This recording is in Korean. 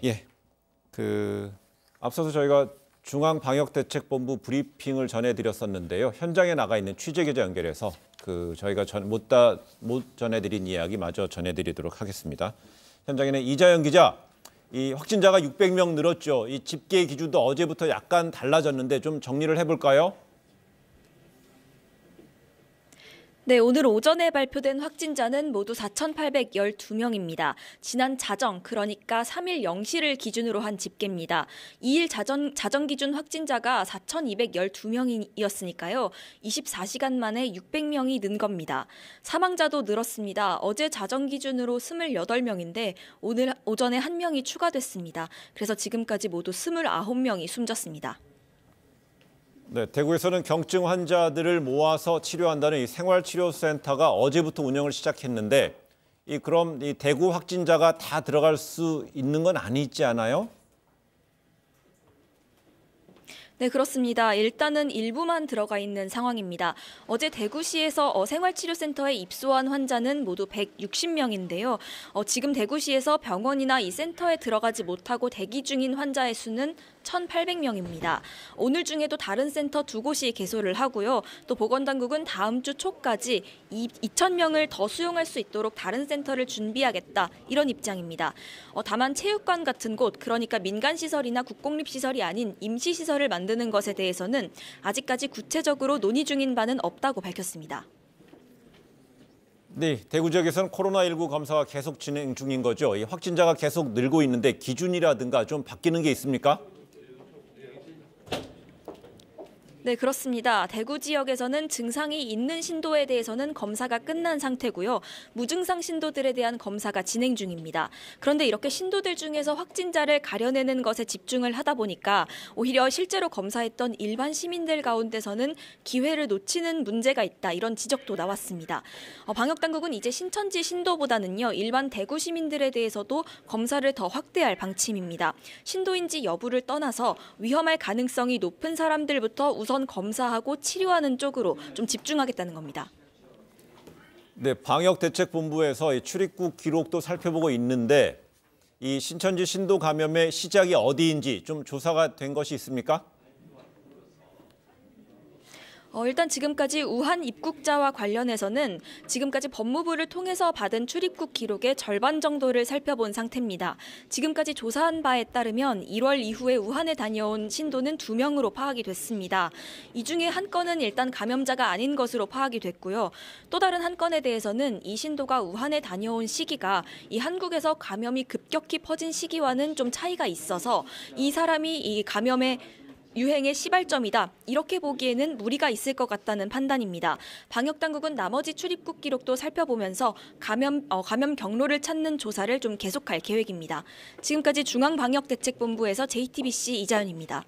예, 앞서서 저희가 중앙방역대책본부 브리핑을 전해드렸었는데요. 현장에 나가 있는 취재기자 연결해서 저희가 못 전해드린 이야기 마저 전해드리도록 하겠습니다. 현장에는 이자연 기자, 이 확진자가 600명 늘었죠. 이 집계 기준도 어제부터 약간 달라졌는데 좀 정리를 해볼까요? 네, 오늘 오전에 발표된 확진자는 모두 4,812명입니다. 지난 자정, 그러니까 3일 0시를 기준으로 한 집계입니다. 2일 자정 기준 확진자가 4,212명이었으니까요. 24시간 만에 600명이 는 겁니다. 사망자도 늘었습니다. 어제 자정 기준으로 28명인데 오늘 오전에 1명이 추가됐습니다. 그래서 지금까지 모두 29명이 숨졌습니다. 네, 대구에서는 경증 환자들을 모아서 치료한다는 이 생활치료센터가 어제부터 운영을 시작했는데 그럼 이 대구 확진자가 다 들어갈 수 있는 건 아니지 않아요? 네, 그렇습니다. 일단은 일부만 들어가 있는 상황입니다. 어제 대구시에서 생활치료센터에 입소한 환자는 모두 160명인데요. 지금 대구시에서 병원이나 이 센터에 들어가지 못하고 대기 중인 환자의 수는 1,800명입니다. 오늘 중에도 다른 센터 2곳이 개소를 하고요. 또 보건당국은 다음 주 초까지 2,000명을 더 수용할 수 있도록 다른 센터를 준비하겠다, 이런 입장입니다. 다만 체육관 같은 곳, 그러니까 민간시설이나 국공립시설이 아닌 임시시설을 만드는 것에 대해서는 아직까지 구체적으로 논의 중인 바는 없다고 밝혔습니다. 네, 대구 지역에서는 코로나19 검사가 계속 진행 중인 거죠. 이 확진자가 계속 늘고 있는데 기준이라든가 좀 바뀌는 게 있습니까? 네, 그렇습니다. 대구 지역에서는 증상이 있는 신도에 대해서는 검사가 끝난 상태고요. 무증상 신도들에 대한 검사가 진행 중입니다. 그런데 이렇게 신도들 중에서 확진자를 가려내는 것에 집중을 하다 보니까 오히려 실제로 검사했던 일반 시민들 가운데서는 기회를 놓치는 문제가 있다, 이런 지적도 나왔습니다. 방역당국은 이제 신천지 신도보다는요, 일반 대구 시민들에 대해서도 검사를 더 확대할 방침입니다. 신도인지 여부를 떠나서 위험할 가능성이 높은 사람들부터 우선 검사하고 치료하는 쪽으로 좀 집중하겠다는 겁니다. 네, 방역대책본부에서 이 출입국 기록도 살펴보고 있는데 이 신천지 신도 감염의 시작이 어디인지 좀 조사가 된 것이 있습니까? 일단 지금까지 우한 입국자와 관련해서는 지금까지 법무부를 통해서 받은 출입국 기록의 절반 정도를 살펴본 상태입니다. 지금까지 조사한 바에 따르면 1월 이후에 우한에 다녀온 신도는 2명으로 파악이 됐습니다. 이 중에 한 건은 일단 감염자가 아닌 것으로 파악이 됐고요. 또 다른 한 건에 대해서는 이 신도가 우한에 다녀온 시기가 이 한국에서 감염이 급격히 퍼진 시기와는 좀 차이가 있어서 이 사람이 이 감염의 유행의 시발점이다, 이렇게 보기에는 무리가 있을 것 같다는 판단입니다. 방역당국은 나머지 출입국 기록도 살펴보면서 감염 경로를 찾는 조사를 좀 계속할 계획입니다. 지금까지 중앙방역대책본부에서 JTBC 이자연입니다.